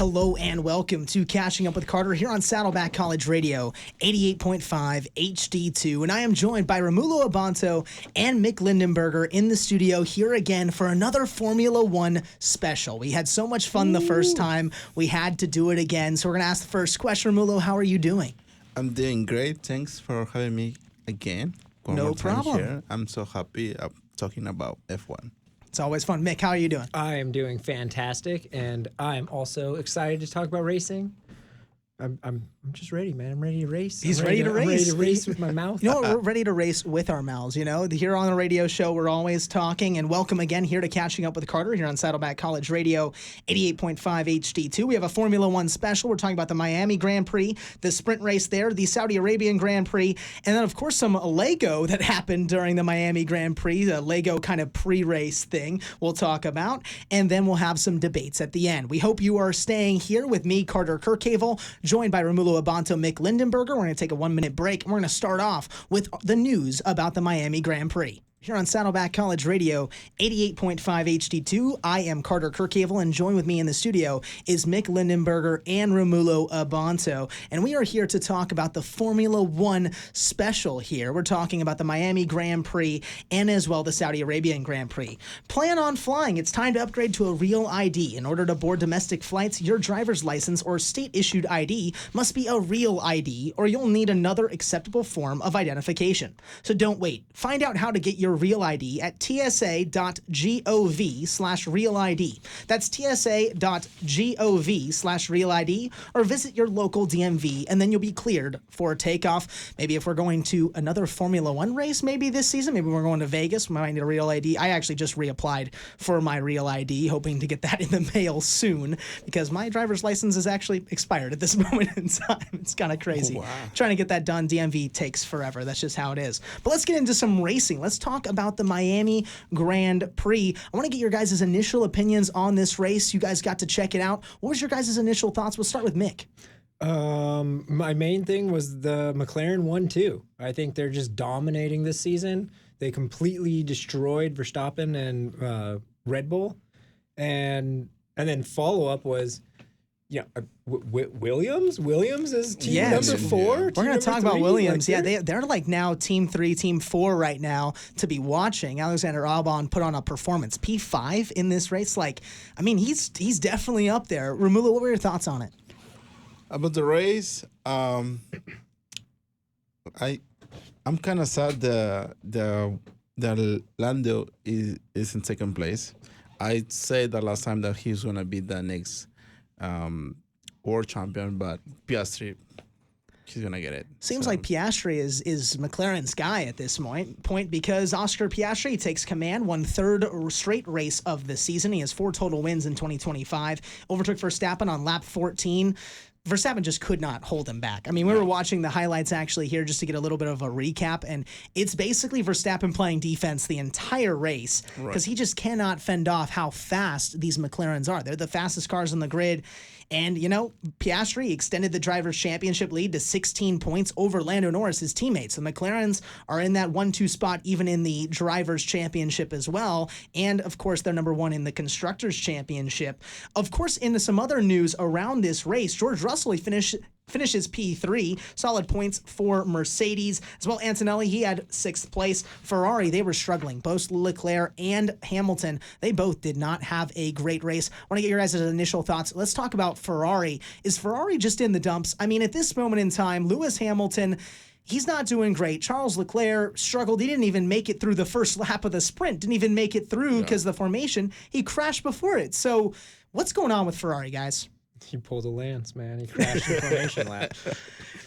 Hello and welcome to Catching Up with Carter here on Saddleback College Radio, 88.5 HD2. And I am joined by Romulo, Abanto, and Mick Lindenberger in the studio here again for another Formula One special. We had so much fun the first time, we had to do it again. So we're going to ask the first question. Romulo, how are you doing? I'm doing great. Thanks for having me again. No problem. Here. I'm so happy talking about F1. It's always fun. Mick, how are you doing? I am doing fantastic, and I'm also excited to talk about racing. I'm just ready, man. I'm ready to race. He's ready to race. I'm ready to race with my mouth. You know what? We're ready to race with our mouths. You know, here on the radio show, we're always talking. And welcome again here to Catching Up with Carter here on Saddleback College Radio, 88.5 HD2. We have a Formula One special. We're talking about the Miami Grand Prix, the sprint race there, the Saudi Arabian Grand Prix, and then, of course, some Lego that happened during the Miami Grand Prix, the Lego kind of pre-race thing we'll talk about. And then we'll have some debates at the end. We hope you are staying here with me, Carter Kirchhevel, joined by Romulo, Abanto, Mick Lindenberger. We're going to take a 1-minute break, and we're going to start off with the news about the Miami Grand Prix. Here on Saddleback College Radio, 88.5 HD2, I am Carter Kirchhevel, and joined with me in the studio is Mick Lindenberger and Romulo Abanto. And we are here to talk about the Formula One special here. We're talking about the Miami Grand Prix and as well the Saudi Arabian Grand Prix. Plan on flying. It's time to upgrade to a real ID. In order to board domestic flights, your driver's license or state-issued ID must be a real ID, or you'll need another acceptable form of identification. So don't wait. Find out how to get your real ID at tsa.gov/real ID. That's tsa.gov/real ID, or visit your local DMV, and then you'll be cleared for takeoff. Maybe if we're going to another Formula One race, maybe this season, maybe we're going to Vegas, we might need a real ID. I actually just reapplied for my real ID, hoping to get that in the mail soon, because my driver's license is actually expired at this moment in time. It's kind of crazy. Wow. Trying to get that done, DMV takes forever. That's just how it is. But let's get into some racing. Let's talk about the Miami Grand Prix. I want to get your guys' initial opinions on this race. You guys got to check it out. What was your guys' initial thoughts? We'll start with Mick. My main thing was the McLaren 1-2. I think they're just dominating this season. They completely destroyed Verstappen and Red Bull. And then follow-up was Williams? Williams is team number 4? We're going to talk about Williams. They're like now team 3, team 4 right now to be watching. Alexander Albon put on a performance. P5 in this race. He's definitely up there. Romulo, what were your thoughts on it? About the race, I'm kind of sad the Lando is in second place. I said the last time that he's going to be the next world champion, but Piastri, he's gonna get it. Seems like Piastri is McLaren's guy at this point because Oscar Piastri takes command, won third straight race of the season. He has 4 total wins in 2025. Overtook Verstappen on lap 14. Verstappen just could not hold him back. We were watching the highlights actually here just to get a little bit of a recap, and it's basically Verstappen playing defense the entire race because he just cannot fend off how fast these McLarens are. They're the fastest cars on the grid. And, Piastri extended the Drivers' Championship lead to 16 points over Lando Norris, his teammates. The McLarens are in that 1-2 spot even in the Drivers' Championship as well. And, of course, they're number 1 in the Constructors' Championship. Of course, into some other news around this race, George Russell, he finishes P3, solid points for Mercedes. As well, Antonelli, he had 6th place. Ferrari, they were struggling. Both Leclerc and Hamilton, they both did not have a great race. I want to get your guys' initial thoughts. Let's talk about Ferrari. Is Ferrari just in the dumps? At this moment in time, Lewis Hamilton, he's not doing great. Charles Leclerc struggled. He didn't even make it through the first lap of the sprint. Didn't even make it through because of the formation. He crashed before it. So what's going on with Ferrari, guys? He pulled a Lance, man. He crashed the formation lap.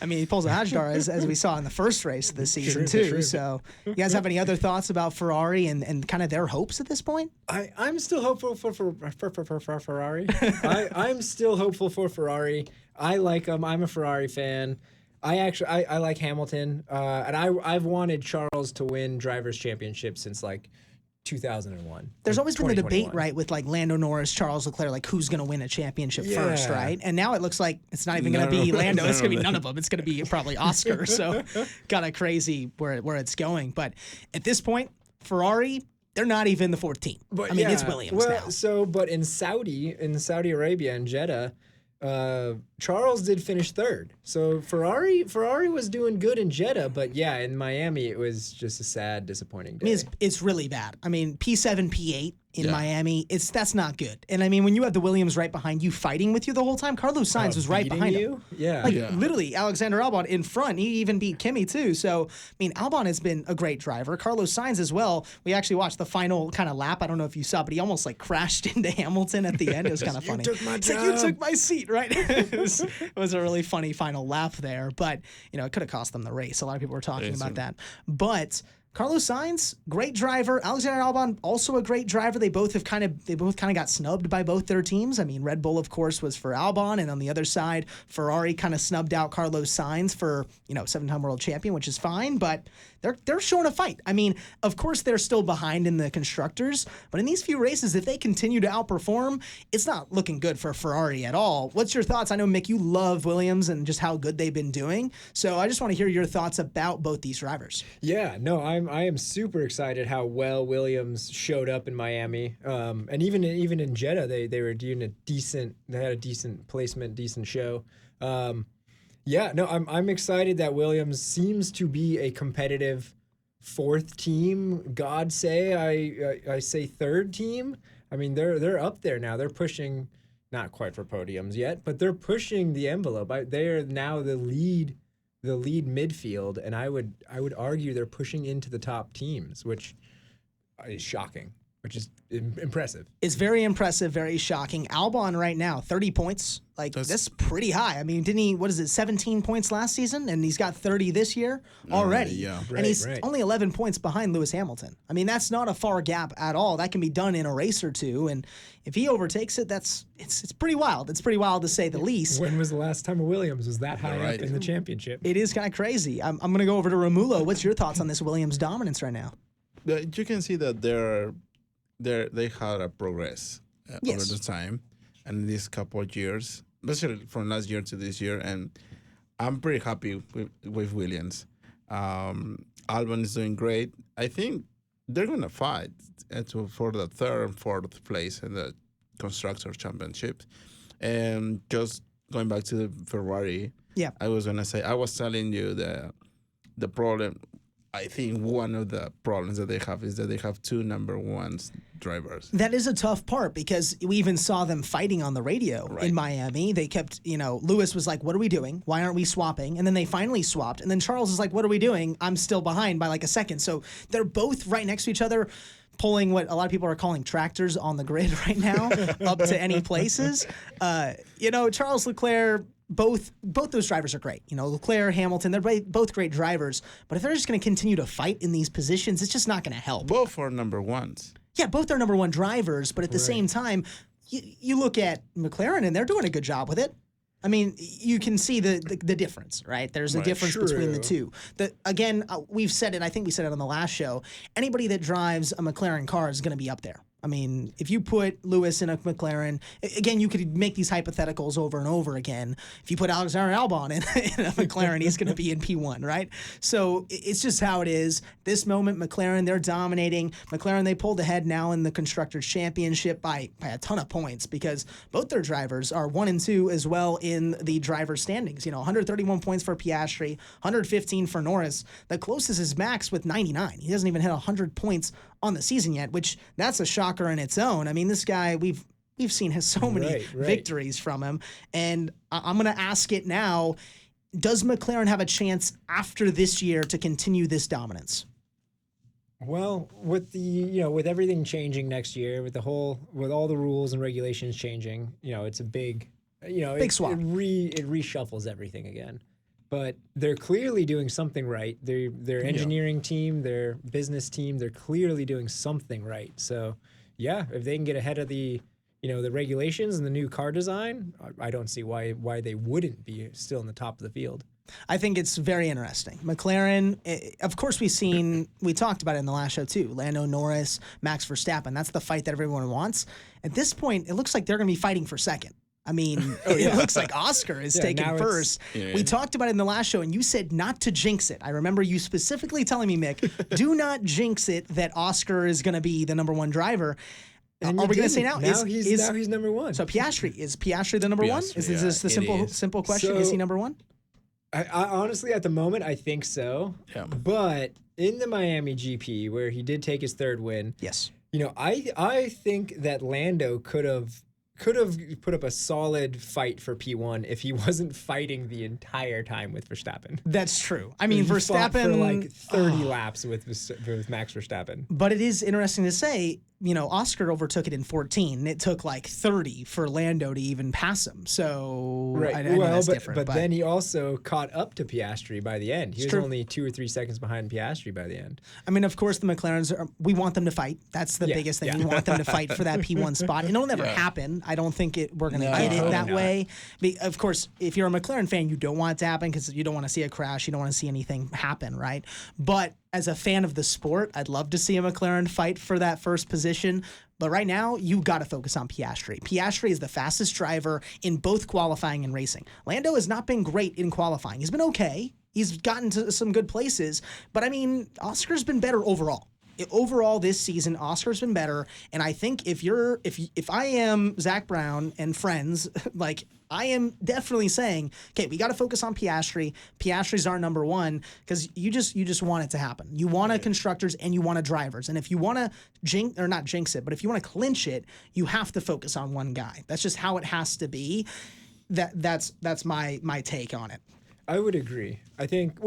He pulls a Hajjar as we saw in the first race of the season, too. True. So you guys have any other thoughts about Ferrari and kind of their hopes at this point? I'm still hopeful for Ferrari. I'm still hopeful for Ferrari. I like them. I'm a Ferrari fan. I like Hamilton. And I've wanted Charles to win Drivers' Championship since 2001. There's always been the debate, right, with Lando Norris, Charles Leclerc, who's going to win a championship first, right? And now it looks like it's not even going to be Lando. It's going to be none of them. It's going to be probably Oscar. So kind of crazy where it's going. But at this point, Ferrari, they're not even the 14th. It's Williams now. But in Saudi Arabia and Jeddah, Charles did finish third. So Ferrari was doing good in Jeddah, but yeah, in Miami it was just a sad, disappointing day. I mean, it's really bad. I mean, P7, P8 in Miami, that's not good. And I mean, when you have the Williams right behind you fighting with you the whole time, Carlos Sainz was right behind you? him. Yeah. Literally, Alexander Albon in front. He even beat Kimi too. So, I mean, Albon has been a great driver. Carlos Sainz as well. We actually watched the final kind of lap. I don't know if you saw, but he almost like crashed into Hamilton at the end. It was kind of funny. You took my job. Like, you took my seat, right? it was a really funny final lap there. But, you know, it could have cost them the race. A lot of people were talking about that. But Carlos Sainz, great driver. Alexander Albon, also a great driver. They both kind of got snubbed by both their teams. I mean, Red Bull, of course, was for Albon, and on the other side, Ferrari kind of snubbed out Carlos Sainz for, you know, 7-time world champion, which is fine, but they're showing a fight. I mean, of course, they're still behind in the constructors, but in these few races, if they continue to outperform, it's not looking good for Ferrari at all. What's your thoughts? I know, Mick, you love Williams and just how good they've been doing, so I just want to hear your thoughts about both these drivers. Yeah, no, I am super excited how well Williams showed up in Miami, and even in Jeddah, they were doing they had a decent placement, decent show. Yeah, no, I'm excited that Williams seems to be a competitive fourth team. God say I say third team. I mean, they're up there now. They're pushing, not quite for podiums yet, but they're pushing the envelope. They are now the lead midfield, and I would argue they're pushing into the top teams, which is shocking, which is impressive. It's very impressive, very shocking. Albon right now, 30 points. Like, that's pretty high. I mean, didn't he, 17 points last season? And he's got 30 this year already. Yeah. And he's only 11 points behind Lewis Hamilton. I mean, that's not a far gap at all. That can be done in a race or two. And if he overtakes it, it's pretty wild. It's pretty wild to say the least. When was the last time a Williams was that high up in the championship? It is kind of crazy. I'm going to go over to Romulo. What's your thoughts on this Williams dominance right now? You can see that they had a progress over the time, and these couple of years, especially from last year to this year, and I'm pretty happy with Williams. Albon is doing great. I think they're going to fight for the third and fourth place in the Constructor Championship. And just going back to the Ferrari, I was telling you the problem. I think one of the problems that they have is that they have two number one drivers. That is a tough part because we even saw them fighting on the radio in Miami. They kept, Lewis was like, what are we doing? Why aren't we swapping? And then they finally swapped. And then Charles is like, what are we doing? I'm still behind by like a second. So they're both right next to each other, pulling what a lot of people are calling tractors on the grid right now up to any places. Charles Leclerc, both those drivers are great. Leclerc, Hamilton, they're both great drivers. But if they're just going to continue to fight in these positions, it's just not going to help. Both are number ones. Yeah, both are number one drivers. But at the same time, you look at McLaren, and they're doing a good job with it. I mean, you can see the difference, right? There's a difference between the two. We've said it. I think we said it on the last show. Anybody that drives a McLaren car is going to be up there. I mean, if you put Lewis in a McLaren, again, you could make these hypotheticals over and over again. If you put Alexander Albon in a McLaren, he's going to be in P1, right? So it's just how it is. This moment, McLaren, they're dominating. McLaren, they pulled ahead now in the Constructors' Championship by a ton of points because both their drivers are 1 and 2 as well in the driver standings. 131 points for Piastri, 115 for Norris. The closest is Max with 99. He hasn't even hit 100 points on the season yet, which that's a shocker in its own. I mean, this guy, we've seen has so many victories from him, and I'm going to ask it now. Does McLaren have a chance after this year to continue this dominance? Well, with with everything changing next year, with all the rules and regulations changing, it's a big swap. It reshuffles everything again. But they're clearly doing something right. Their engineering team, their business team, they're clearly doing something right. So, if they can get ahead of the regulations and the new car design, I don't see why they wouldn't be still in the top of the field. I think it's very interesting. McLaren, of course, we talked about it in the last show too. Lando Norris, Max Verstappen. That's the fight that everyone wants. At this point, it looks like they're going to be fighting for second. I mean, it looks like Oscar is taking first. We talked about it in the last show, and you said not to jinx it. I remember you specifically telling me, Mick, do not jinx it that Oscar is going to be the number one driver. And Are we going to say now? Now he's number one. So Piastri, is Piastri the number one? Is this the simple question? So, is he number one? I honestly, at the moment, I think so. Yeah. But in the Miami GP, where he did take his third win, Yes. I think that Lando could have put up a solid fight for P1 if he wasn't fighting the entire time with Verstappen. That's true. I mean, He fought Verstappen for like 30 laps with Max Verstappen. But it is interesting to say, Oscar overtook it in 14. And it took like 30 for Lando to even pass him. So Right. I know that's different. But then he also caught up to Piastri by the end. He was true. only 2 or 3 seconds behind Piastri by the end. I mean, of course, the McLarens, we want them to fight. That's the biggest thing. Yeah. We want them to fight for that P1 spot. And it'll never happen. I don't think we're going to get it that way. Of course, if you're a McLaren fan, you don't want it to happen because you don't want to see a crash. You don't want to see anything happen, right? But as a fan of the sport, I'd love to see a McLaren fight for that first position. But right now, you got to focus on Piastri. Piastri is the fastest driver in both qualifying and racing. Lando has not been great in qualifying. He's been okay. He's gotten to some good places. But, I mean, Oscar's been better overall. Overall this season, Oscar's been better, and I think if I am Zach Brown and friends, like I am definitely saying, okay, we got to focus on Piastri. Piastri's our number one because you just want it to happen. You want a constructors and you want a drivers, and if you want to not jinx it, but if you want to clinch it, you have to focus on one guy. That's just how it has to be. That's my take on it. I would agree. I think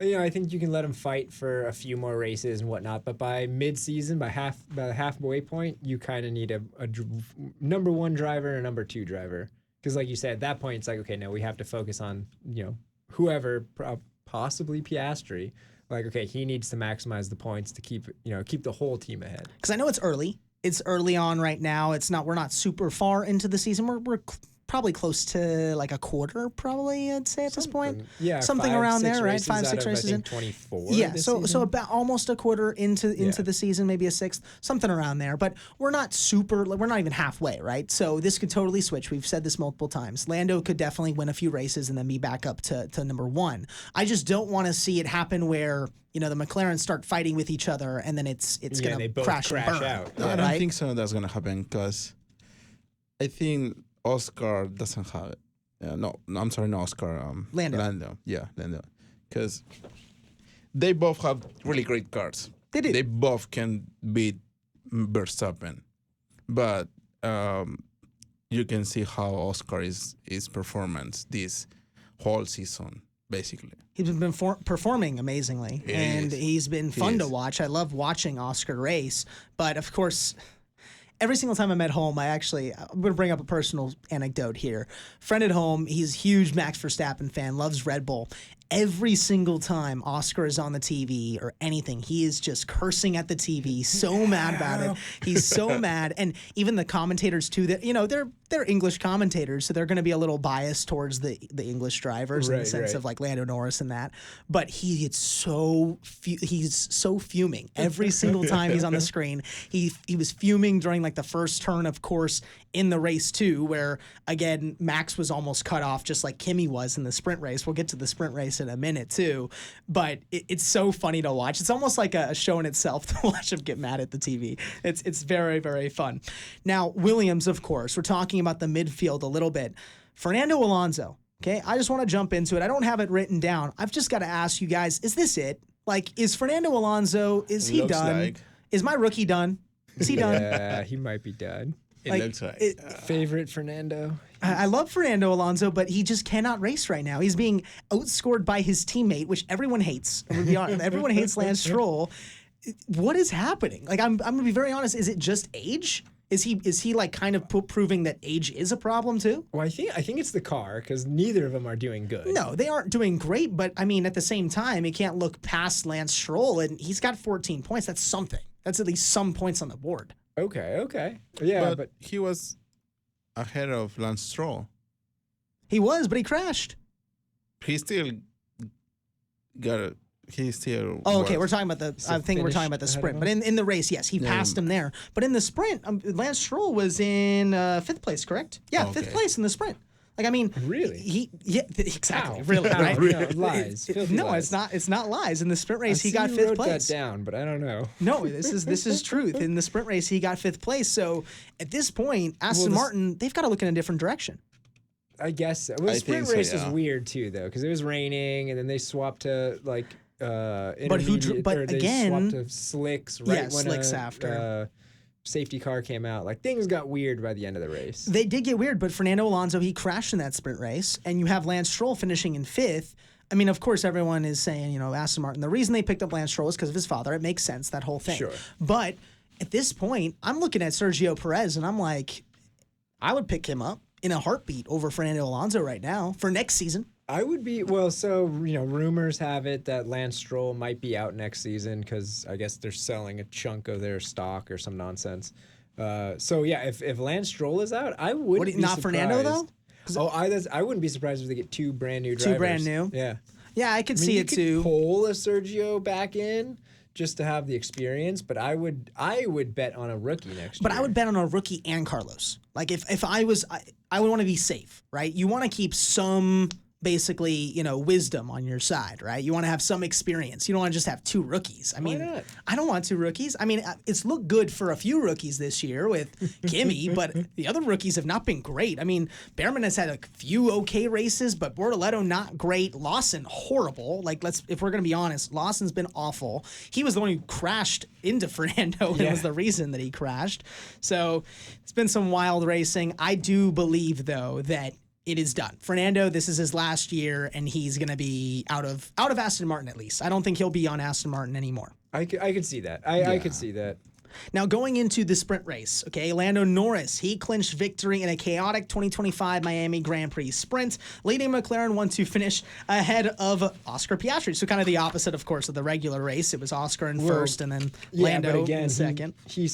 I think you can let him fight for a few more races and whatnot, but by mid-season, by the halfway point, you kind of need a number one driver and a number two driver. Because like you said, at that point, it's like, okay, no, we have to focus on, whoever, possibly Piastri. Like, okay, he needs to maximize the points to keep the whole team ahead. Because I know it's early. It's early on right now. We're not super far into the season. We're probably close to like a quarter, probably, I'd say at this point. Yeah, something around there, right? 5-6 races in. 24. Yeah, so about almost a quarter into the season, maybe a sixth, something around there. But we're not even halfway, right? So this could totally switch. We've said this multiple times. Lando could definitely win a few races and then be back up to number one. I just don't want to see it happen where the McLarens start fighting with each other and then it's going to crash and burn. Out. No, I don't think so. That's gonna happen because I think Oscar doesn't have it. No, I'm sorry, no Oscar. Lando. Yeah, Lando. Because they both have really great cars. They do. They both can beat Verstappen. But you can see how Oscar is performance this whole season, basically. He's been performing amazingly, he's been fun to watch. I love watching Oscar race, but of course, every single time I'm at home, I'm going to bring up a personal anecdote here. Friend at home, he's a huge Max Verstappen fan, loves Red Bull. Every single time Oscar is on the TV or anything, he is just cursing at the TV, so mad about it. He's so mad. And even the commentators too, that they're English commentators, so they're going to be a little biased towards the English drivers in the sense of like Lando Norris and that. But he's so fuming every single time he's on the screen. He was fuming during like the first turn, of course, in the race too, where again Max was almost cut off just like Kimi was in the sprint race. We'll get to the sprint race in a minute too, but it's so funny to watch. It's almost like a show in itself to watch him get mad at the TV. It's very, very fun. Now, Williams, of course, we're talking about the midfield a little bit. Fernando Alonso, okay? I just want to jump into it. I don't have it written down. I've just got to ask you guys, is this it? Like, is Fernando Alonso, is he done? Like. Is my rookie done? Is he done? Yeah, he might be done. It looks like. Favorite Fernando? I love Fernando Alonso, but he just cannot race right now. He's being outscored by his teammate, which everyone hates. I'm gonna be honest, everyone hates Lance Stroll. What is happening? Like, I'm gonna be very honest. Is it just age? Is he like kind of proving that age is a problem too? Well, I think it's the car because neither of them are doing good. No, they aren't doing great, but I mean, at the same time, he can't look past Lance Stroll, and he's got 14 points. That's something. That's at least some points on the board. Okay. Yeah, but he was ahead of Lance Stroll. He was, but he crashed. He still got it. He still. Oh, okay. We're talking about I think we're talking about the sprint, but in the race, yes, he passed him there. But in the sprint, Lance Stroll was in 5th place, correct? Yeah, okay. 5th place in the sprint. Like, I mean, Really? Exactly, How? really, How? right? No, lies. Filthy No, lies. it's not lies. In the sprint race, he See got you 5th wrote place. that down, but I don't know. No, this is truth. In the sprint race, he got 5th place. So at this point, Aston Martin, they've got to look in a different direction. I guess so. Well, the I sprint think so, race was yeah. weird too, though, because it was raining, and then they swapped to like intermediate. but or they again- swapped to slicks right Yeah, when slicks after. safety car came out. Like things got weird by the end of the race. They did get weird, but Fernando Alonso, he crashed in that sprint race, and you have Lance Stroll finishing in 5th. I mean, of course, everyone is saying, Aston Martin. The reason they picked up Lance Stroll is because of his father. It makes sense, that whole thing. Sure. But at this point, I'm looking at Sergio Perez, and I'm like, I would pick him up in a heartbeat over Fernando Alonso right now for next season. I would be so rumors have it that Lance Stroll might be out next season because I guess they're selling a chunk of their stock or some nonsense. So yeah, if Lance Stroll is out, I would be not surprised. Fernando though. Oh, I wouldn't be surprised if they get 2 brand new drivers. 2 brand new. Yeah. Yeah, I could see you it could too. Pull a Sergio back in just to have the experience, but I would bet on a rookie next year. But I would bet on a rookie and Carlos. Like if I was, I would want to be safe, right? You want to keep some basically, wisdom on your side, right? You want to have some experience. You don't want to just have 2 rookies. I mean, not? I don't want 2 rookies. I mean, it's looked good for a few rookies this year with Kimi, but the other rookies have not been great. I mean, Behrman has had a few okay races, but Bortoletto not great. Lawson horrible. Like if we're gonna be honest, Lawson's been awful. He was the one who crashed into Fernando and was the reason that he crashed. So it's been some wild racing. I do believe though that it is done. Fernando, this is his last year, and he's going to be out of Aston Martin at least. I don't think he'll be on Aston Martin anymore. I could see that. I could see that. Now, going into the sprint race, okay, Lando Norris, he clinched victory in a chaotic 2025 Miami Grand Prix sprint, leading McLaren one to finish ahead of Oscar Piastri. So kind of the opposite, of course, of the regular race. It was Oscar in first and then Lando but again, in second. He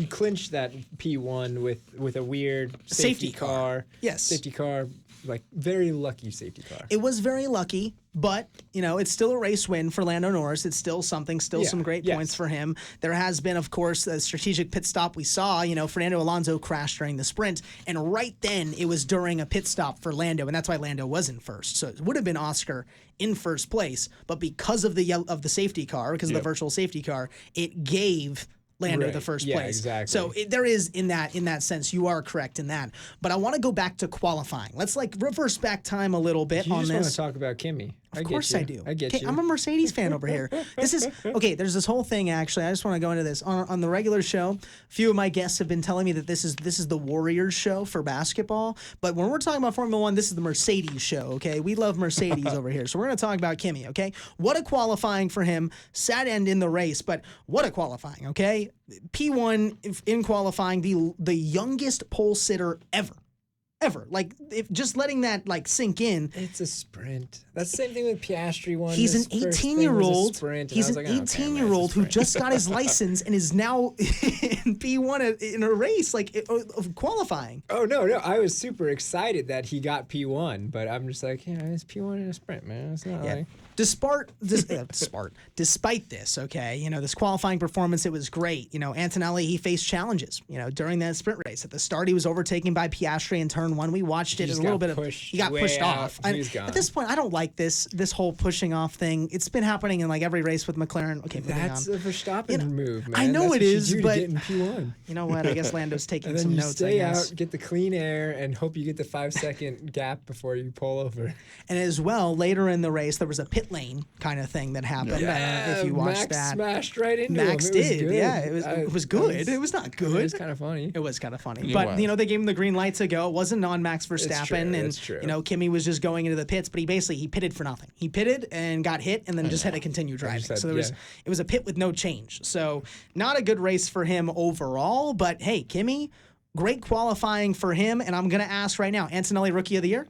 clinched that P1 with a weird safety car. Yes. Safety car, like very lucky safety car. It was very lucky, but, it's still a race win for Lando Norris. It's still something, some great points for him. There has been, of course, a strategic pit stop. We saw, Fernando Alonso crashed during the sprint, and right then it was during a pit stop for Lando, and that's why Lando was in first. So it would have been Oscar in first place, but because of the safety car, because of the virtual safety car, it gave Lando the first place. Exactly. So there is in that sense, you are correct in that. But I want to go back to qualifying. Let's reverse back time a little bit You on just this. want to talk about Kimmy. Of course I do. I get Okay, you. I'm a Mercedes fan over here. This is okay. There's this whole thing actually. I just want to go into this on the regular show. A few of my guests have been telling me that this is the Warriors show for basketball. But when we're talking about Formula One, this is the Mercedes show. Okay, we love Mercedes over here. So we're going to talk about Kimi. Okay, what a qualifying for him. Sad end in the race, but what a qualifying. Okay, P1 in qualifying, the youngest pole sitter ever. Like, just letting that sink in. It's a sprint. That's the same thing with Piastri one. He's an 18-year-old. He's an 18-year-old who just got his license and is now in P1 in a race of qualifying. Oh no! I was super excited that he got P1, but I'm just like, it's P1 in a sprint, man. It's not like. Despite this, okay, this qualifying performance, it was great. Antonelli, he faced challenges, during that sprint race. At the start, he was overtaken by Piastri in turn 1. We watched it. It was a little bit he got pushed off. At this point, I don't like this whole pushing off thing. It's been happening in every race with McLaren. Okay, that's a Verstappen move, man. I know that's it is, but get in P1. You know what? I guess Lando's taking and then some you notes. Stay I guess. out, get the clean air, and hope you get the 5-second gap before you pull over. And as well, later in the race, there was a pit lane kind of thing that happened. If you watched Max that, smashed right into Max him. did. It was good. It was not good. It was kind of funny. It was kind of funny. It But, was. they gave him the green light to go. It wasn't on Max Verstappen. It's true. Kimi was just going into the pits, but he pitted for nothing. He pitted and got hit and then just had to continue driving. So it was a pit with no change. So not a good race for him overall, but hey, Kimi, great qualifying for him. And I'm going to ask right now, Antonelli Rookie of the Year?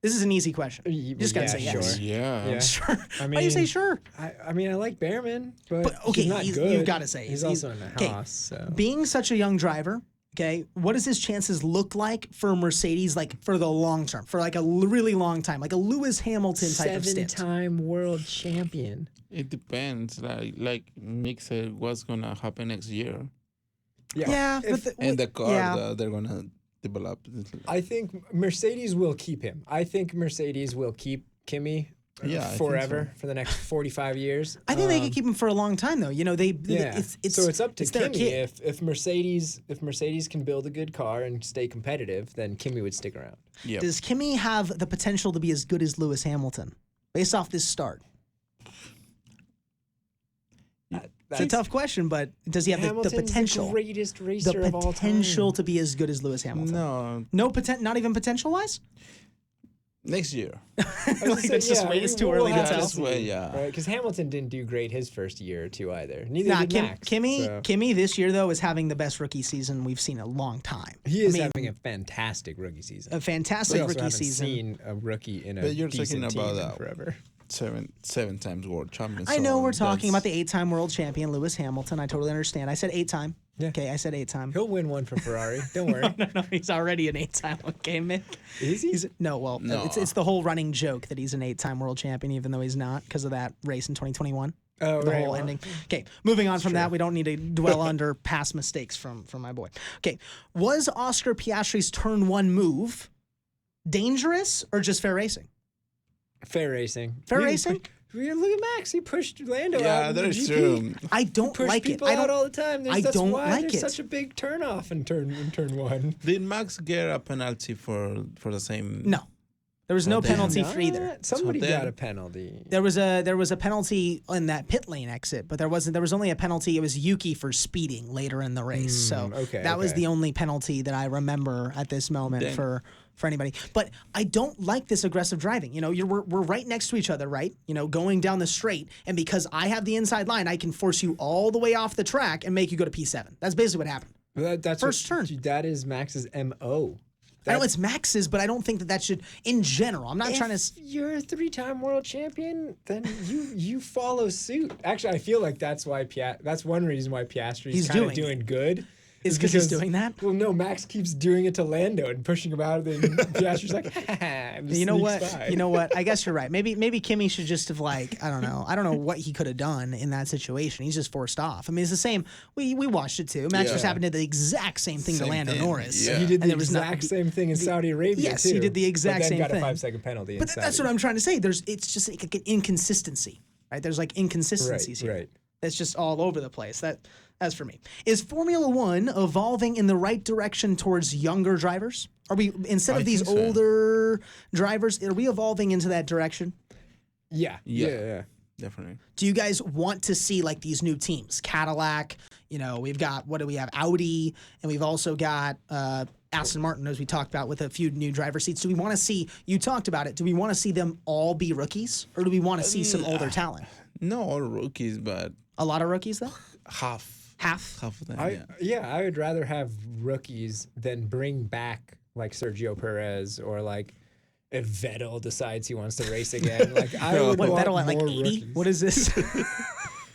This is an easy question. You just got to say yes. Sure. Yeah. Sure. I Why do you say sure? I mean, I like Behrman, but okay, he's not good. You've got to say he's also in a Haas. So. Being such a young driver, okay, what does his chances look like for Mercedes, for the long term, for a really long time, like a Lewis Hamilton type of stint? 7-time world champion. It depends. Like Mick said, what's gonna happen next year? Yeah, And the car, they're gonna develop. I think Mercedes will keep him. I think Mercedes will keep Kimi Yeah, I think forever for the next 45 years. I think they could keep him for a long time, though. You know, Yeah. So it's up to their Kimi. kid. If Mercedes can build a good car and stay competitive, then Kimi would stick around. Yep. Does Kimi have the potential to be as good as Lewis Hamilton based off this start? It's a tough question, but does he have the potential? The greatest racer of all time. The potential to be as good as Lewis Hamilton? No, No not even potential-wise? next year. It's too early to tell. Just wait, yeah. Right, because Hamilton didn't do great his first year or two either. Neither did Max. Kimi this year, though, is having the best rookie season we've seen in a long time. He is having a fantastic rookie season. A fantastic we also rookie haven't season. Seen a rookie in a But you're decent talking about team in that. forever. Seven times world champion. I know so we're talking about that's- the 8-time world champion, Lewis Hamilton. I totally understand. I said 8-time. Yeah. Okay, I said 8-time. He'll win one for Ferrari. Don't worry. No, he's already an 8-time. Okay, Mick. Is he? No. It's the whole running joke that he's an 8-time world champion, even though he's not, because of that race in 2021. Oh, the right, whole well, ending. Okay, moving on from that, we don't need to dwell under past mistakes from my boy. Okay, was Oscar Piastri's turn 1 move dangerous or just fair racing? Fair racing. Fair racing? Look at Max. He pushed Lando out. Yeah, in the that's GP. true. I don't Push like it. people I out don't. all the time. I That's don't why like there's it. such a big turn off in turn 1. Did Max get a penalty for the same? No, there was no Well, then- penalty for either. Somebody So then- got a penalty. There was a penalty in that pit lane exit, but there was only a penalty. It was Yuki for speeding later in the race. So that was the only penalty that I remember at this moment Then- for anybody. But I don't like this aggressive driving. You know, we're right next to each other, right? You know, going down the straight, and because I have the inside line, I can force you all the way off the track and make you go to P7. That's basically what happened. That's First turn. That is Max's MO. I know it's Max's, but I don't think that should, in general. I'm not trying to. If you're a 3-time world champion, then you follow suit. Actually, I feel like that's why that's one reason why Piastri's kind of doing good. Is because he's doing that? Well, no, Max keeps doing it to Lando and pushing him out, and then Piastri's like, you know what? You know what? I guess you're right. Maybe Kimi should just have I don't know what he could have done in that situation. He's just forced off. I mean, it's the same. We watched it too. Max Verstappen did the exact same thing to Lando Norris. Yeah. He did And the there was exact same thing in Saudi Arabia yes, too. he did the exact but then same got thing. a 5-second penalty. But that's what I'm trying to say. It's just like an inconsistency, right? There's inconsistencies here. Right. It's just all over the place. That's for me. Is Formula One evolving in the right direction towards younger drivers? Are we, instead of I these think so. older drivers, are we evolving into that direction? Yeah. Definitely. Do you guys want to see these new teams? Cadillac, we've got, what do we have? Audi, and we've also got Aston Martin, as we talked about, with a few new driver seats. Do we want to see, you talked about it, do we want to see them all be rookies? Or do we want to see some older talent? No, all rookies, but A lot of rookies, though? half of them. I would rather have rookies than bring back Sergio Perez or if Vettel decides he wants to race again. I would What, want Vettel at more 80? rookies. What is this?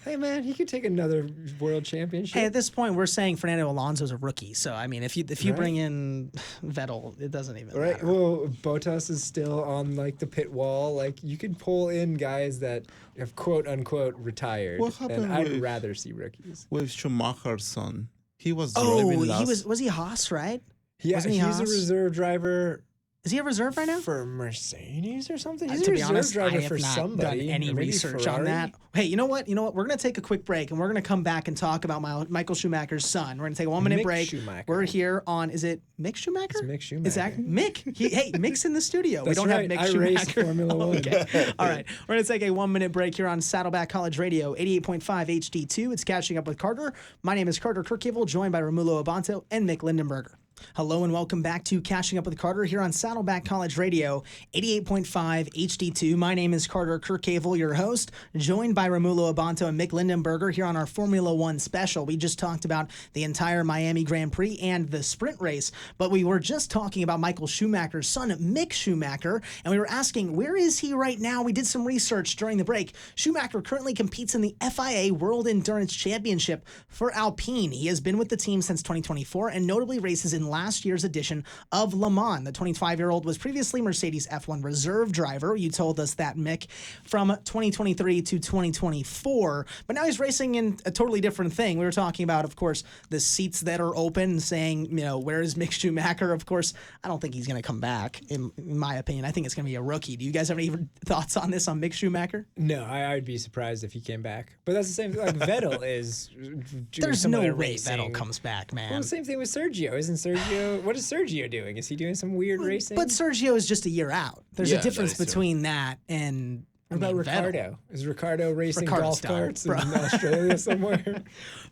Hey man, he could take another world championship. Hey, at this point, we're saying Fernando Alonso's a rookie. So, I mean, if you bring in Vettel, it doesn't even Right. matter. Well, Bottas is still on the pit wall. You could pull in guys that have quote unquote retired. What happened and I'd with- rather see rookies. With Schumacher's son, he was Oh, driving last. was he Haas, right? Yeah, Wasn't he he's Haas? a reserve driver. Is he a reserve right now? For Mercedes or something? He's To a be reserve honest, I driver have for not somebody. done any or maybe research on Ferrari. that. Hey, you know what? We're going to take a quick break, and we're going to come back and talk about Michael Schumacher's son. We're going to take a 1-minute Mick break. Schumacher. We're here on, is it Mick Schumacher? It's Mick Schumacher. Is that Mick? Hey, Mick's in the studio. That's we don't right. have Mick I Schumacher. raced Formula One. Okay. All right. We're going to take a 1-minute break here on Saddleback College Radio, 88.5 HD2. It's Catching Up with Carter. My name is Carter Kirchhevel, joined by Romulo Abanto and Mick Lindenberger. Hello and welcome back to Catching Up with Carter here on Saddleback College Radio, 88.5 HD2. My name is Carter Kirchhevel, your host, joined by Romulo Abanto and Mick Lindenberger here on our Formula One special. We just talked about the entire Miami Grand Prix and the sprint race, but we were just talking about Michael Schumacher's son, Mick Schumacher, and we were asking, where is he right now? We did some research during the break. Schumacher currently competes in the FIA World Endurance Championship for Alpine. He has been with the team since 2024 and notably races in in last year's edition of Le Mans. The 25-year-old was previously Mercedes F1 reserve driver. You told us that, Mick, from 2023 to 2024. But now he's racing in a totally different thing. We were talking about, of course, the seats that are open, saying, where is Mick Schumacher? Of course, I don't think he's going to come back, in my opinion. I think it's going to be a rookie. Do you guys have any thoughts on this, on Mick Schumacher? No, I'd be surprised if he came back. But that's the same thing. Like Vettel is. There's no way Vettel comes back, man. Well, the same thing with Sergio. Isn't Sergio? What is Sergio doing? Is he doing some weird racing? But Sergio is just a year out. There's a difference between that and. What about Ricardo? Vettel. Is Ricardo racing Ricardo's golf carts in Australia somewhere?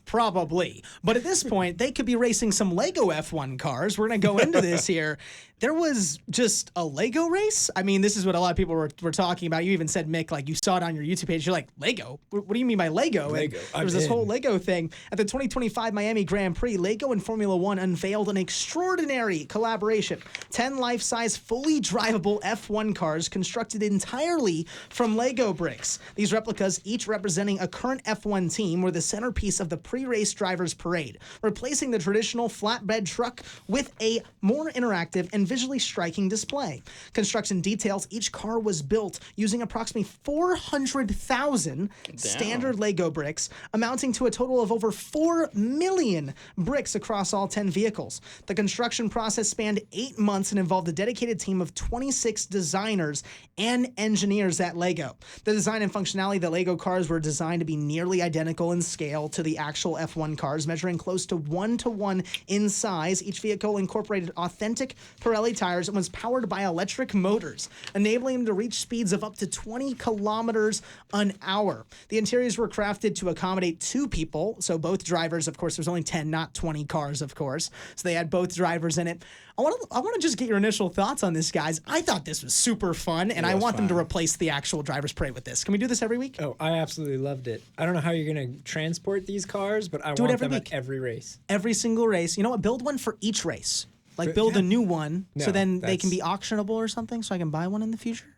Probably. But at this point, they could be racing some Lego F1 cars. We're going to go into this here. There was just a Lego race. I mean, this is what a lot of people were talking about. You even said, Mick, like you saw it on your YouTube page. You're like, Lego? What do you mean by Lego? Lego. There was this whole Lego thing. At the 2025 Miami Grand Prix, Lego and Formula One unveiled an extraordinary collaboration. 10 life-size, fully drivable F1 cars constructed entirely from Lego bricks. These replicas, each representing a current F1 team, were the centerpiece of the pre-race drivers' parade, replacing the traditional flatbed truck with a more interactive and visually striking display. Construction details: each car was built using approximately 400,000 standard Lego bricks, amounting to a total of over 4 million bricks across all 10 vehicles. The construction process spanned 8 months and involved a dedicated team of 26 designers and engineers at Lego. The design and functionality of the Lego cars were designed to be nearly identical in scale to the actual F1 cars, measuring close to 1-to-1 in size. Each vehicle incorporated authentic Pirelli tires and was powered by electric motors, enabling them to reach speeds of up to 20 kilometers an hour. The interiors were crafted to accommodate 2 people, so both drivers. Of course, there's only 10, not 20 cars, of course. So they had both drivers in it. I want to just get your initial thoughts on this, guys. I thought this was super fun, and I want them to replace the actual driver's parade with this. Can we do this every week? Oh, I absolutely loved it. I don't know how you're going to transport these cars, but I want them at every race. Every single race. You know what? Build one for each race. Like, build a new one, so then they can be auctionable or something, so I can buy one in the future.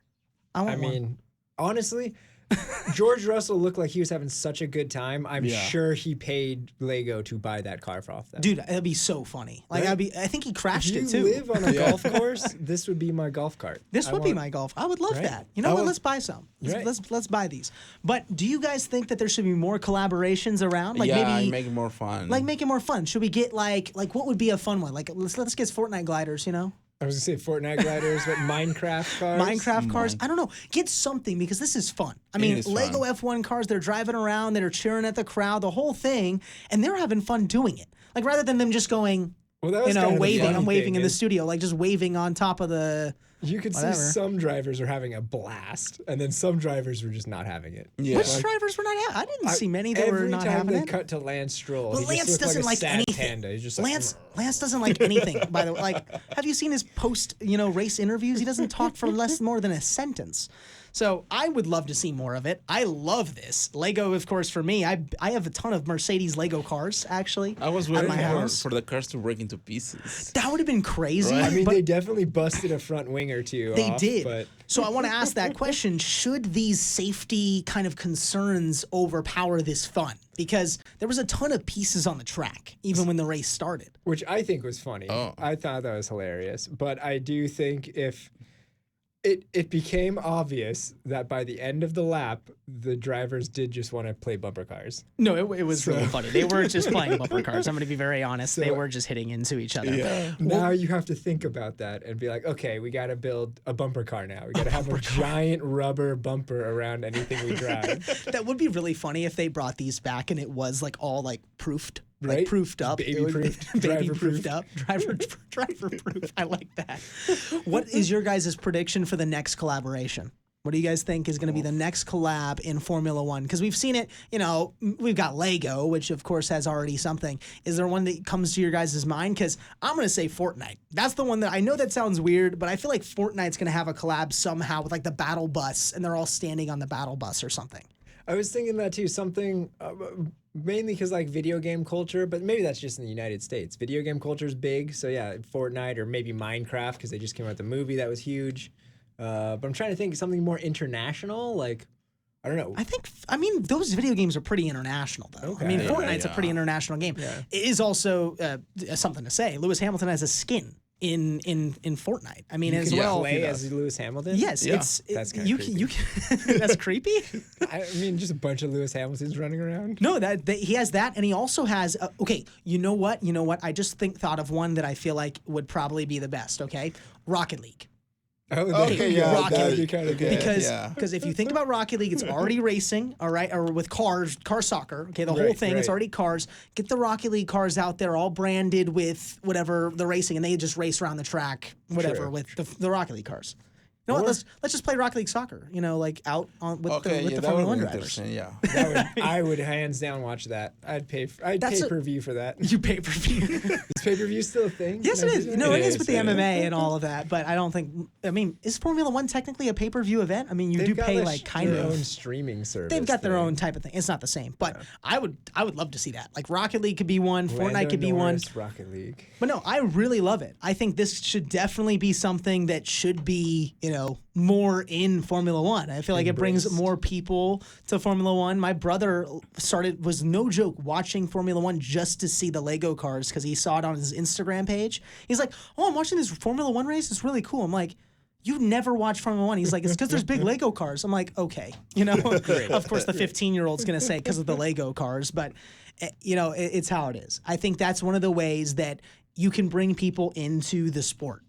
I mean, honestly, George Russell looked like he was having such a good time. I'm sure he paid Lego to buy that car off them. Dude, it'd be so funny. Like, right? I think he crashed it too. If you live on a golf course, this would be my golf cart. This would be my golf. I would love that. You know what? Let's buy some. Let's buy these. But do you guys think that there should be more collaborations around? Like maybe make it more fun. Like make it more fun. Should we get like what would be a fun one? Like let's get Fortnite gliders. I was gonna say Fortnite gliders, but Minecraft cars. Minecraft cars. I don't know. Get something, because this is fun. I mean, Lego F1 cars. They're driving around. They're cheering at the crowd. The whole thing, and they're having fun doing it. Like rather than them just going, waving. I'm waving in the studio, like just waving on top of the. You could see some drivers are having a blast, and then some drivers were just not having it. Yeah. Which drivers were not having? I didn't see many that were not having it. Every time they cut to Lance Stroll, but Lance doesn't like anything. Panda. He's just Lance doesn't like anything. By the way, like, have you seen his post race interviews? He doesn't talk for more than a sentence. So I would love to see more of it. I love this. Lego, of course, for me, I have a ton of Mercedes Lego cars, actually. I was waiting for the cars to break into pieces. That would have been crazy. Right? I mean, they definitely busted a front wing or two off. They did. But... So I want to ask that question. Should these safety kind of concerns overpower this fun? Because there was a ton of pieces on the track, even when the race started. Which I think was funny. Oh. I thought that was hilarious. But I do think if... It became obvious that by the end of the lap, the drivers did just want to play bumper cars. No, it was really funny. They weren't just playing bumper cars. I'm going to be very honest. They were just hitting into each other. Yeah. Now you have to think about that and be like, okay, we got to build a bumper car now. We got to have a giant rubber bumper around anything we drive. That would be really funny if they brought these back and it was like all like proofed. Right? Like proofed up. Baby-proofed. Baby-proofed up. Driver-proof. I like that. What is your guys' prediction for the next collaboration? What do you guys think is going to be the next collab in Formula One? Because we've seen it, we've got Lego, which of course has already something. Is there one that comes to your guys' mind? Because I'm going to say Fortnite. That's the one that, I know that sounds weird, but I feel like Fortnite's going to have a collab somehow with like the battle bus, and they're all standing on the battle bus or something. I was thinking that too, something mainly because like video game culture, but maybe that's just in the United States. Video game culture is big, so yeah, Fortnite or maybe Minecraft because they just came out with the movie that was huge. But I'm trying to think of something more international, like I don't know. I mean, those video games are pretty international, though. Okay. I mean, Yeah, Fortnite's a yeah. pretty international game. Yeah. It is also something to say. Lewis Hamilton has a skin in Fortnite. I mean, as Can you well. play as Lewis Hamilton? Yes, Yeah. That's kinda you creepy. can, you can that's creepy. I mean, just a bunch of Lewis Hamiltons running around. No, that he has that, and he also has. Okay, you know what? I just thought of one that I feel like would probably be the best. Okay, Rocket League. Oh, Okay, yeah, Rocket that- League kind of okay. good. Because if you think about Rocket League, it's already racing, all right, or with car soccer. Okay, the whole Right, thing it's right. already cars. Get the Rocket League cars out there, all branded with whatever the racing, and they just race around the track, whatever, True. with the Rocket League cars. You know what? Let's just play Rocket League soccer. You know, like out on with Okay, the yeah, that Formula would One be drivers. interesting. Yeah. I would hands down watch that. I'd pay That's per view for that. You pay per view. Is pay per view still a thing? Yes, Can it I is. do that? No, it is is, with the it MMA and all of that, but I don't think. I mean, is Formula One technically a pay per view event? I mean, you They've do got pay their like kind their of. own streaming service. They've got their thing. own type of thing. It's not the same, but I would love to see that. Like Rocket League could be one, Fortnite Lando could be one. Norris, Rocket League. But no, I really love it. I think this should definitely be something that should be, more in Formula One. I feel like it brings Embraced. more people to Formula One. My brother was no joke, watching Formula One just to see the Lego cars because he saw it on his Instagram page. He's like, "Oh, I'm watching this Formula One race. It's really cool." I'm like, "You never watched Formula One?" He's like, "It's because there's big Lego cars." I'm like, "Okay." Of course, the 15-year-old's going to say because of the Lego cars, but, it's how it is. I think that's one of the ways that you can bring people into the sport.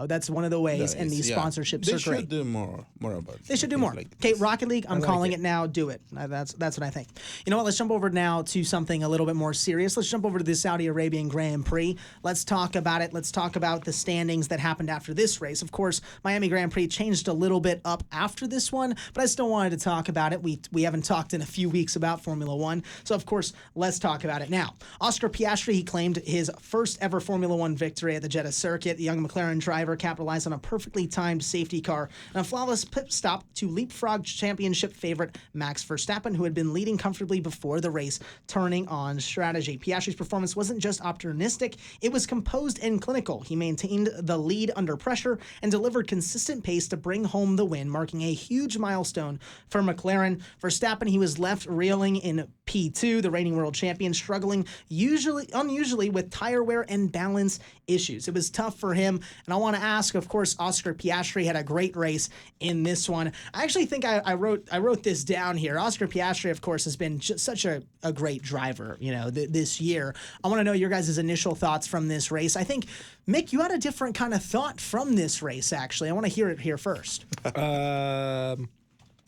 That's one of the ways, and these sponsorships they are great. should do more about it. They should do Things more. like Okay, this. Rocket League, I'm like calling it. it now. Do it. That's what I think. You know what? Let's jump over now to something a little bit more serious. Let's jump over to the Saudi Arabian Grand Prix. Let's talk about it. Let's talk about the standings that happened after this race. Of course, Miami Grand Prix changed a little bit up after this one, but I still wanted to talk about it. We haven't talked in a few weeks about Formula One, so of course, let's talk about it now. Oscar Piastri, he claimed his first ever Formula One victory at the Jeddah circuit. The young McLaren driver capitalized on a perfectly timed safety car and a flawless pit stop to leapfrog championship favorite Max Verstappen, who had been leading comfortably before the race, turning on strategy. Piastri's performance wasn't just opportunistic, it was composed and clinical. He maintained the lead under pressure and delivered consistent pace to bring home the win, marking a huge milestone for McLaren. Verstappen, he was left reeling in P2, the reigning world champion, struggling unusually with tire wear and balance issues. It was tough for him, and I want to ask, of course, Oscar Piastri had a great race in this one. I actually think I wrote this down here. Oscar Piastri, of course, has been just such a great driver, this year. I want to know your guys' initial thoughts from this race. I think, Mick, you had a different kind of thought from this race, actually. I want to hear it here first.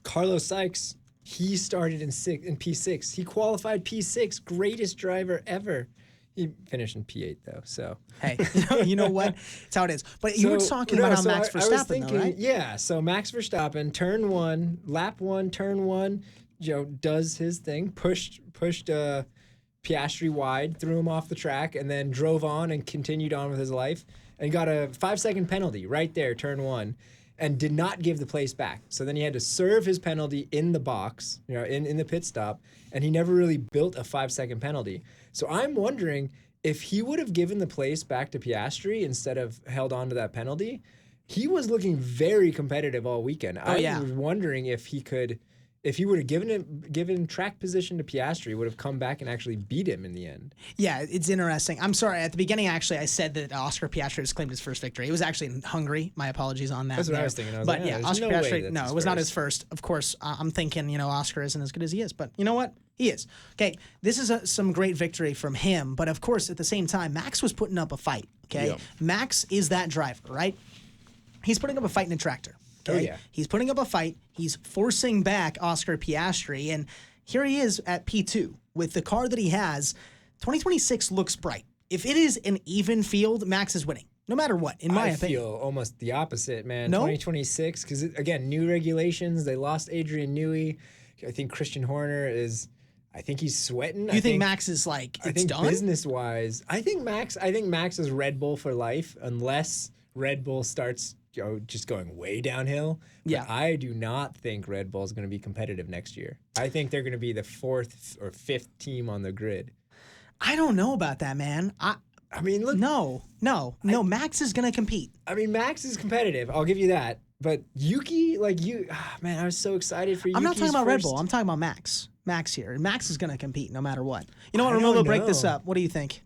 Carlos Sykes, he started in P6. He qualified P6, greatest driver ever. He finished in P8 though, so. Hey, you know what? It's how it is. But you were talking about how Max I was Verstappen, thinking, though, right? Yeah, so Max Verstappen, turn one, lap one, turn one, does his thing, pushed Piastri wide, threw him off the track, and then drove on and continued on with his life, and got a 5-second penalty right there, turn one, and did not give the place back. So then he had to serve his penalty in the box, in the pit stop, and he never really built a 5-second penalty. So I'm wondering if he would have given the place back to Piastri instead of held on to that penalty. He was looking very competitive all weekend. I was wondering if he would have given track position to Piastri, would have come back and actually beat him in the end. Yeah, it's interesting. I'm sorry. At the beginning, actually, I said that Oscar Piastri has claimed his first victory. It was actually in Hungary. My apologies on that. That's what I was thinking. I was but like, yeah, there's Oscar no way Piastri. that's No, his it was not first. his first. Of course, I'm thinking, Oscar isn't as good as he is. But you know what? He is. Okay, this is some great victory from him. But of course, at the same time, Max was putting up a fight. Okay, Yeah. Max is that driver, right? He's putting up a fight in a tractor. Okay? Oh, yeah. He's putting up a fight. He's forcing back Oscar Piastri. And here he is at P2 with the car that he has. 2026 looks bright. If it is an even field, Max is winning, no matter what, in my I opinion. feel almost the opposite, man. No? 2026, because again, new regulations. They lost Adrian Newey. I think Christian Horner is. I think he's sweating. You think Max is like, I it's think done? business-wise, I think Max is Red Bull for life, unless Red Bull starts just going way downhill. But Yeah. I do not think Red Bull is going to be competitive next year. I think they're going to be the 4th or 5th team on the grid. I don't know about that, man. I mean, look. No. Max is going to compete. I mean, Max is competitive. I'll give you that. But Yuki, man, I was so excited for Yuki's I'm not talking about Red first- Bull. I'm talking about Max. Max here. Max is going to compete no matter what. You know what, I don't Romulo, break this know. up. What do you think?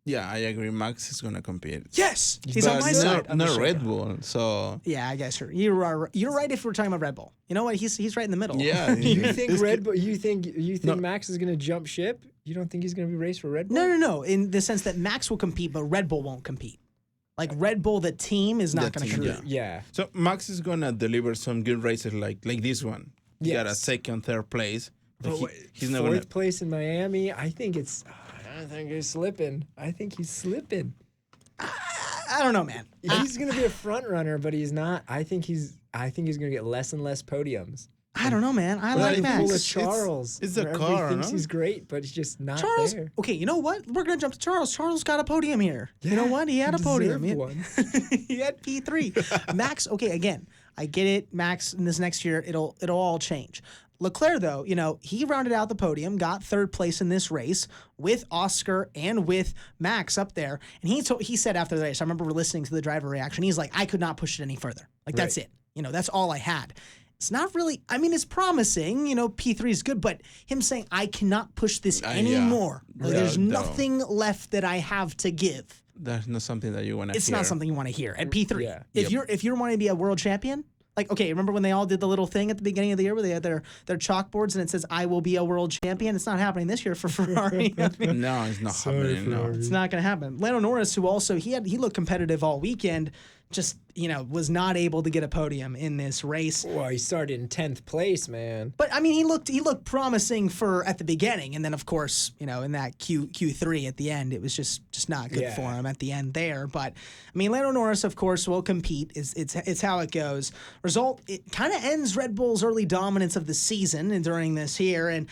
Yeah, I agree. Max is gonna compete. Yes, he's on But my no, side. no Red Bull. So Yeah, I guess you're right if we're talking about Red Bull. You know what? He's right in the middle. yeah, You think this Red Bull? You think No. Max is gonna jump ship? You don't think he's gonna be raced for Red Bull? No. In the sense that Max will compete, but Red Bull won't compete. Like Red Bull, the team is not The going to team, compete. Yeah. So Max is gonna deliver some good races like this one. He got a Yes. second, third place. But But he's not fourth gonna. place in Miami. I think he's slipping. I think he's slipping. I don't know, man. He's gonna be a front runner, but he's not. I think he's gonna get less and less podiums. I don't know, man. I Well, like I Max. think Pull a it's- Charles. it's the where car, everybody thinks no? he's great, but he's just not Charles, there. okay, you know what? We're going to jump to Charles. Charles got a podium here. You know what? He had a podium. deserved one. He had P3. Max, okay, again, I get it. Max, in this next year, it'll all change. Leclerc, though, he rounded out the podium, got third place in this race with Oscar and with Max up there. And he said after the race, I remember listening to the driver reaction, he's like, I could not push it any further. Like, that's Right. it. That's all I had. It's not really, I mean, it's promising, P3 is good, but him saying, I cannot push this Yeah. anymore. Like, there's No. nothing left that I have to give. That's not something that you wanna. It's hear. not something you want to hear at P3. Yeah. If you're wanting to be a world champion, like, okay, remember when they all did the little thing at the beginning of the year where they had their chalkboards and it says, I will be a world champion? It's not happening this year for Ferrari. I mean, No, it's not happening. No. it's not going to happen. Lando Norris, who also, he looked competitive all weekend, just, was not able to get a podium in this race. Well, he started in 10th place, man. But I mean, he looked promising at the beginning, and then of course, in that Q3 at the end, it was just not good Yeah. for him at the end there. But I mean, Lando Norris, of course, will compete. It's how it goes. Result, it kind of ends Red Bull's early dominance of the season and during this year, and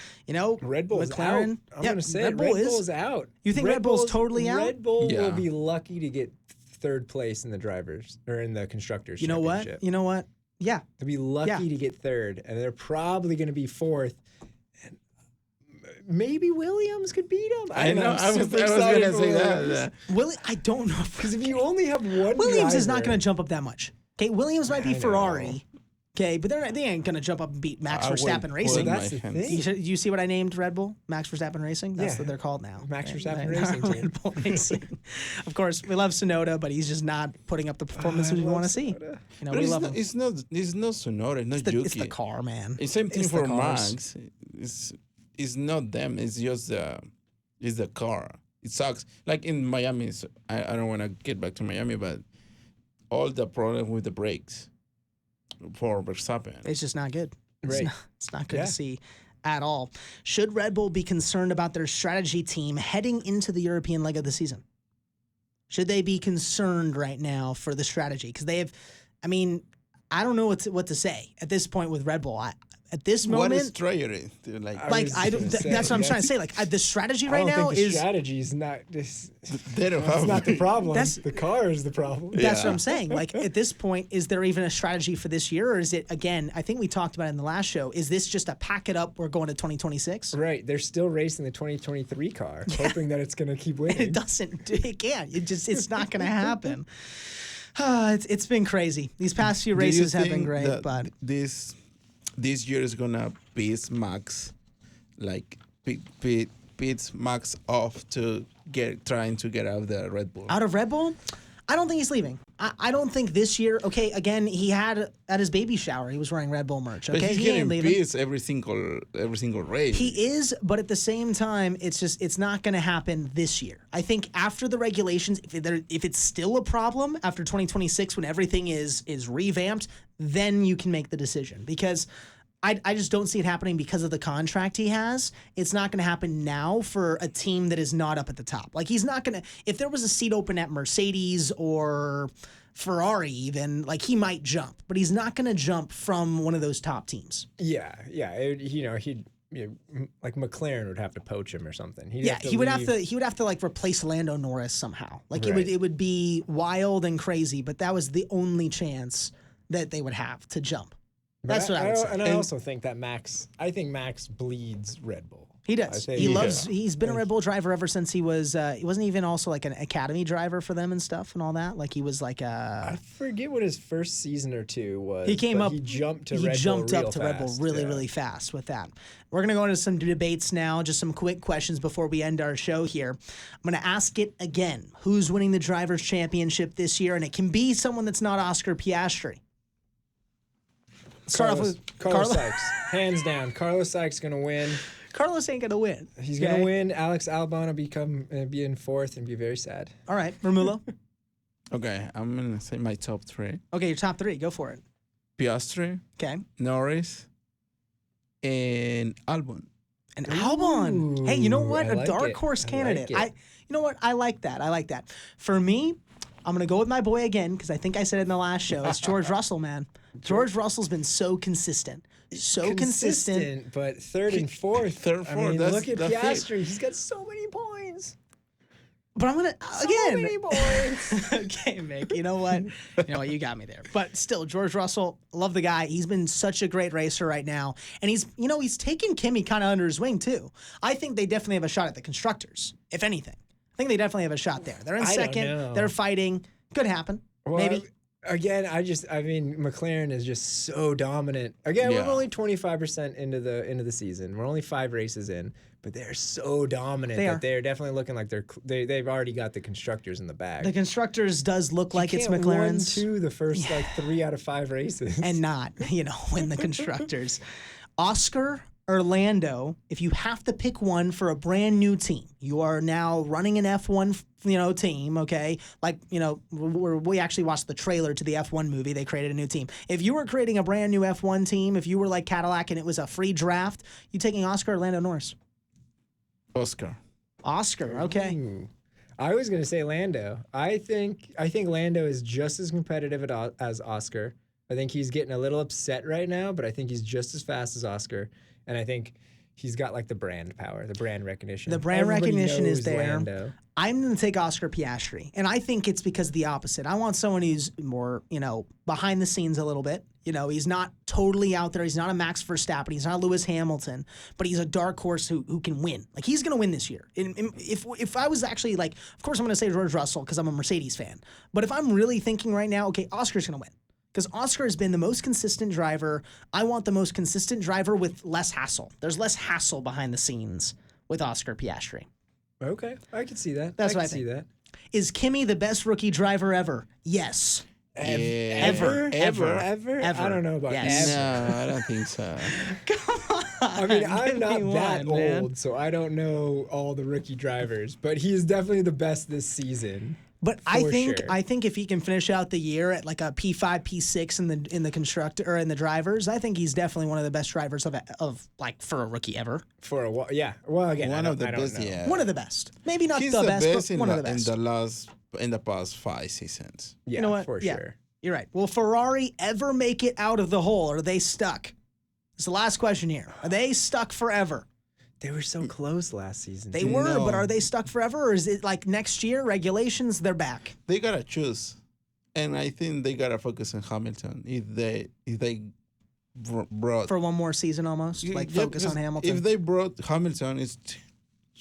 Red Bull's McLaren. out. I'm gonna say Red it. Bull Red is. Bull's out. You think Red Bull's totally out? Red Bull Yeah. will be lucky to get third place in the drivers or in the constructors. You know what? championship. You know what? Yeah. They'll be lucky Yeah. to get third, and they're probably going to be fourth. And maybe Williams could beat them. I know. I was super gonna excited for say Williams. that. Willie, I don't know. Because if you only have one, Williams is not driver- going to jump up that much. Okay, Williams might be I know. Ferrari. Okay, but they ain't going to jump up and beat Max I Verstappen would Racing. put That's my the hands- thing. You see what I named Red Bull? Max Verstappen Racing? That's Yeah. what they're called now. Max Verstappen They're Racing team. Red Bull Racing. Of course, we love Sonoda, but he's just not putting up the performances we love want to see. Sonoda. But We it's love not, him. it's not. It's not Sonora. It's not Yuki. It's the car, man. It's same thing It's the for cars. Max. It's not them. It's just the car. It sucks. Like in Miami, I don't want to get back to Miami, but all the problem with the brakes for Verstappen. It's just not good. Right. It's not good Yeah. to see at all. Should Red Bull be concerned about their strategy team heading into the European leg of the season? Should they be concerned right now for the strategy? Because they have, I mean, I don't know what to say at this point with Red Bull. At this What is moment, strategy? Like, I was I don't. gonna say, That's what I'm yeah. trying to say. Like the strategy I right don't now think the is. strategy is not. This, they don't that's have. not the problem. That's- the car is the problem. That's what Yeah. I'm saying. Like at this point, is there even a strategy for this year, or is it again? I think we talked about it in the last show. Is this just a pack it up? We're going to 2026. Right. They're still racing the 2023 car, hoping that it's going to keep winning. It doesn't. It can't. It's not going to happen. It's been crazy. These past few Do you races have been think great, that but this year is gonna piss Max, like beats Max off to trying to get out of the Red Bull. out of Red Bull, I don't think he's leaving. I don't think this year. Okay, again, he had at his baby shower, he was wearing Red Bull merch. But Okay, he's he getting ain't leaving. pissed every single race. He is, but at the same time, it's not going to happen this year. I think after the regulations, if it's still a problem after 2026 when everything is revamped, then you can make the decision because. I just don't see it happening because of the contract he has. It's not going to happen now for a team that is not up at the top. Like he's not going to. If there was a seat open at Mercedes or Ferrari, even like he might jump, but he's not going to jump from one of those top teams. Yeah. He'd. Like McLaren would have to poach him or something. He'd Yeah, have to he would have to like replace Lando Norris somehow. Like Right. it would be wild and crazy, but that was the only chance that they would have to jump. But That's what I would say. And I also think that Max. I think Max bleeds Red Bull. He does. say He he loves. does. He's been a Red Bull driver ever since he was. He wasn't even also like an academy driver for them and stuff and all that. Like he was like I forget what his first season or two was. He came but up. He jumped to he Red jumped Bull up real to Red Bull fast. really, Yeah. really fast with that. We're gonna go into some debates now. Just some quick questions before we end our show here. I'm gonna ask it again. Who's winning the drivers' championship this year? And it can be someone that's not Oscar Piastri. Start off with Carlos Sykes. Hands down. Carlos Sykes going to win. Carlos ain't gonna win. He's going to win. Alex Albon will be in fourth and be very sad. All right, Romulo. Okay, I'm gonna say my top three: Okay, your top three. Go for it. Piastri, Okay. Norris, and Albon. And Albon. Hey, you know what? I A like dark it. horse I like candidate. it. You know what? I like that. I like that. For me, I'm gonna go with my boy again because I think I said it in the last show. It's George Russell, man. George Russell's been so consistent. So consistent. But third and fourth. Third, I fourth, mean, that's look at the thing. Piastri. He's got so many points. But I'm gonna So again. many points. Okay, Mick. You know what? You got me there. But still, George Russell, love the guy. He's been such a great racer right now, and he's taken Kimi kind of under his wing too. I think they definitely have a shot at the constructors. If anything, I think they definitely have a shot there. They're in I don't second. know. They're fighting. Could happen. Well, Maybe. Again, I mean, McLaren is just so dominant. Again, Yeah. we're only 25% into the season. We're only 5 races in, but they're so dominant They are. that they're definitely looking like they've already got the constructors in the bag. The constructors does look like it's Can't McLaren's 1-2 the first 3 out of 5 races. and not, win the constructors. Oscar or Lando, if you have to pick one for a brand new team, you are now running an F1 team, okay? Like, we actually watched the trailer to the F1 movie. They created a new team. If you were creating a brand new F1 team, if you were like Cadillac and it was a free draft, you taking Oscar or Lando Norris? Oscar. Oscar, okay. Ooh. I was going to say Lando. I think Lando is just as competitive as Oscar. I think he's getting a little upset right now, but I think he's just as fast as Oscar. And I think he's got like the brand power, the brand recognition. The brand Everybody recognition is knows there. Lando. I'm going to take Oscar Piastri, and I think it's because of the opposite. I want someone who's more, behind the scenes a little bit. He's not totally out there. He's not a Max Verstappen. He's not a Lewis Hamilton, but he's a dark horse who can win. Like, he's going to win this year. If I was actually like, of course I'm going to say George Russell because I'm a Mercedes fan. But if I'm really thinking right now, okay, Oscar's going to win. Because Oscar has been the most consistent driver. I want the most consistent driver with less hassle. There's less hassle behind the scenes with Oscar Piastri. Okay, I can see that. That's what I can see think. that. Is Kimi the best rookie driver ever? Yes. Ever. Ever? Ever. I don't know about Yes. ever. No, I don't think so. I mean, I'm Give not me that one, man. old, so I don't know all the rookie drivers, but he is definitely the best this season. But I For think sure. I think if he can finish out the year at like a P5, P6 in the constructor or in the drivers, I think he's definitely one of the best drivers of like for a rookie ever. For a while, yeah. Well, again, One I of the don't best, know. yeah. One of the best. Maybe not He's the best, but in, one of the in best. in the past 5 seasons. Yeah, You know what? For Yeah. sure. You're right. Will Ferrari ever make it out of the hole? Or are they stuck? It's the last question here. Are they stuck forever? They were so close last season. They too. were, No. but are they stuck forever? Or is it like next year, regulations, they're back? They gotta choose, and I think they gotta focus on Hamilton. If they brought For one more season almost? Like Yeah, focus on because Hamilton? If they brought Hamilton, it's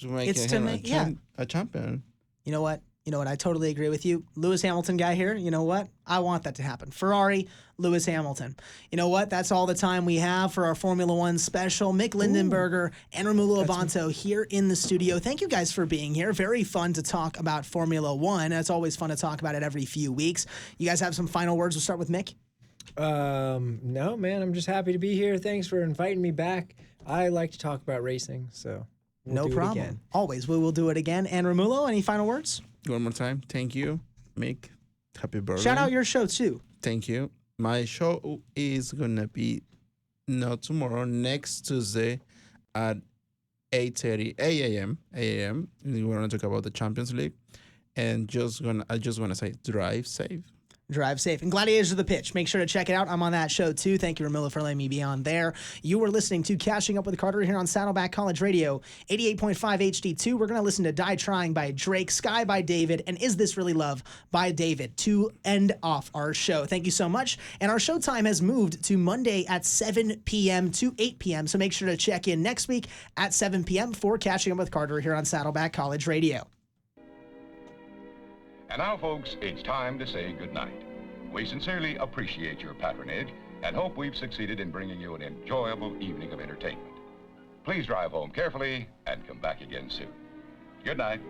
to make It's a, to him make- a champion. You know what? I totally agree with you. Lewis Hamilton guy here. You know what? I want that to happen. Ferrari, Lewis Hamilton. You know what? That's all the time we have for our Formula One special. Mick Lindenberger and Romulo Abanto here in the studio. Thank you guys for being here. Very fun to talk about Formula One. It's always fun to talk about it every few weeks. You guys have some final words? We'll start with Mick. No, man. I'm just happy to be here. Thanks for inviting me back. I like to talk about racing, so we'll do it problem. again. Always. We will do it again. And Romulo, any final words? One more time, thank you, Mick. Happy birthday. Shout out your show too. Thank you. My show is gonna be not tomorrow, next Tuesday at 8:30 a.m. We're gonna talk about the Champions League, and I just wanna say, drive safe. Drive safe. And Gladiators of the Pitch. Make sure to check it out. I'm on that show too. Thank you, Romulo, for letting me be on there. You were listening to Catching Up with Carter here on Saddleback College Radio, 88.5 HD2. We're going to listen to Die Trying by Drake, Sky by David, and Is This Really Love by David to end off our show. Thank you so much. And our show time has moved to Monday at 7 p.m. to 8 p.m. So make sure to check in next week at 7 p.m. for Catching Up with Carter here on Saddleback College Radio. And now, folks, it's time to say goodnight. We sincerely appreciate your patronage and hope we've succeeded in bringing you an enjoyable evening of entertainment. Please drive home carefully and come back again soon. Good night.